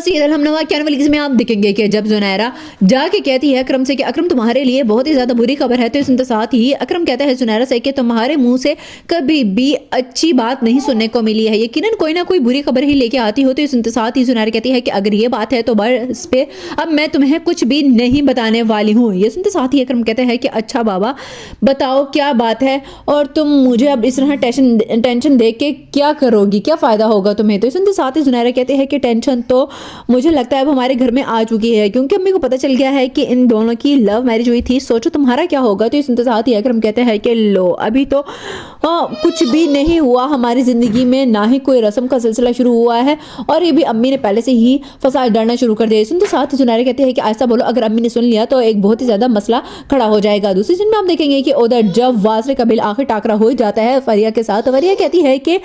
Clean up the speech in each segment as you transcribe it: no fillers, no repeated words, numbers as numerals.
Serial हमनवा क्या वाली में आप देखेंगे कि जब जुनैरा जाके कहती है अकरम से कि अकरम तुम्हारे लिए बहुत ही ज्यादा बुरी खबर है, तो इसके साथ ही अकरम कहता है जुनैरा से कि तुम्हारे मुंह से कभी भी अच्छी बात नहीं सुनने को मिली है, यकीनन कोई ना कोई बुरी खबर ही लेके आती हो। तो इसके साथ ही जुनैरा कहती है कि अगर ये बात है तो बस पे अब मैं तुम्हें कुछ भी नहीं बताने वाली हूँ। ये सुनते साथ ही अकरम कहते हैं कि अच्छा बाबा बताओ क्या बात है, और तुम मुझे अब इस तरह टेंशन दे के क्या करोगी, क्या फायदा होगा तुम्हें। तो सुनते साथ ही जुनैरा कहते हैं कि टेंशन तो मुझे लगता है अब हमारे घर में आ चुकी है, क्योंकि अम्मी को पता चल गया है कि इन दोनों की लव मैरिज हुई थी, सोचो तुम्हारा क्या होगा। तो इस साथ ही अकरम कहते हैं कि लो अभी तो कुछ भी नहीं हुआ हमारी जिंदगी में, ना ही कोई रस्म का सिलसिला शुरू हुआ है, और ये भी अम्मी ने पहले से ही फसाद डालना शुरू कर दिया। सुनते साथ ही जुनैरा कहते हैं कि ऐसा बोलो अगर अम्मी ने सुन लिया तो एक बहुत ही ज्यादा मसला खड़ा हो जाएगा। दूसरी दिन में आप देखेंगे कि उधर जब वासरे कबील आखिर टाकरा हो जाता है फरिया के साथ, फरिया कहती है कि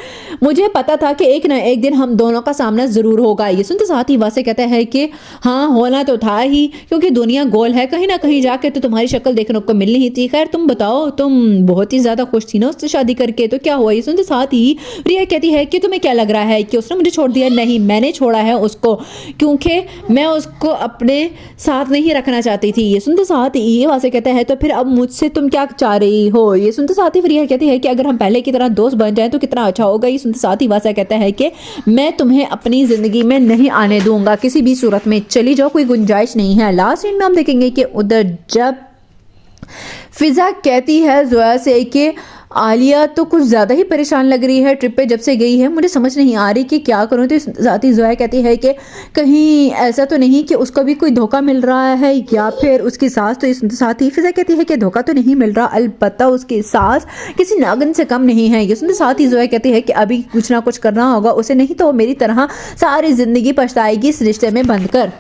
मुझे पता था कि एक ना एक दिन हम दोनों का सामना जरूर होगा। ये सुनते साथ ही वासे कहता है कि हाँ होना तो था ही, क्योंकि दुनिया गोल है, कहीं ना कहीं जाके तो तुम्हारी शक्ल देखने को मिल नहीं थी। खैर तुम बताओ, तुम बहुत ही ज्यादा खुश थी ना उससे शादी करके, तो क्या हुआ। ये सुनते साथ ही रिया कहती है कि तुम्हें क्या लग रहा है कि उसने मुझे छोड़ दिया। नहीं, मैंने छोड़ा है उसको, क्योंकि मैं उसको अपने साथ नहीं रखना चाहती थी। ये सुनते साथ ही ये वासे कहता है तो फिर अब मुझसे तुम क्या चाह रही हो। ये सुनते साथ ही रिया कहती है कि अगर हम पहले की तरह दोस्त बन जाए तो कितना अच्छा होगा। ये सुनते साथ ही वासा कहता है कि मैं तुम्हें अपनी जिंदगी में नहीं आने दूंगा, किसी भी सूरत में चली जाओ, कोई गुंजाइश नहीं है। लास्ट सीन में हम देखेंगे कि उधर जब फिजा कहती है जोया से कि आलिया तो कुछ ज़्यादा ही परेशान लग रही है, ट्रिप पे जब से गई है मुझे समझ नहीं आ रही कि क्या करूँ। तो साथ ही जोया कहती है कि कहीं ऐसा तो नहीं कि उसको भी कोई धोखा मिल रहा है या फिर उसकी सास। तो इस साथ ही फिजा कहती है कि धोखा तो नहीं मिल रहा, अलबत्ता उसकी सास किसी नागन से कम नहीं है। ये सुनते साथ ही जोया कहती है कि अभी कुछ ना कुछ करना होगा उसे, नहीं तो मेरी तरह सारी जिंदगी पछताएगी इस रिश्ते में बंद कर।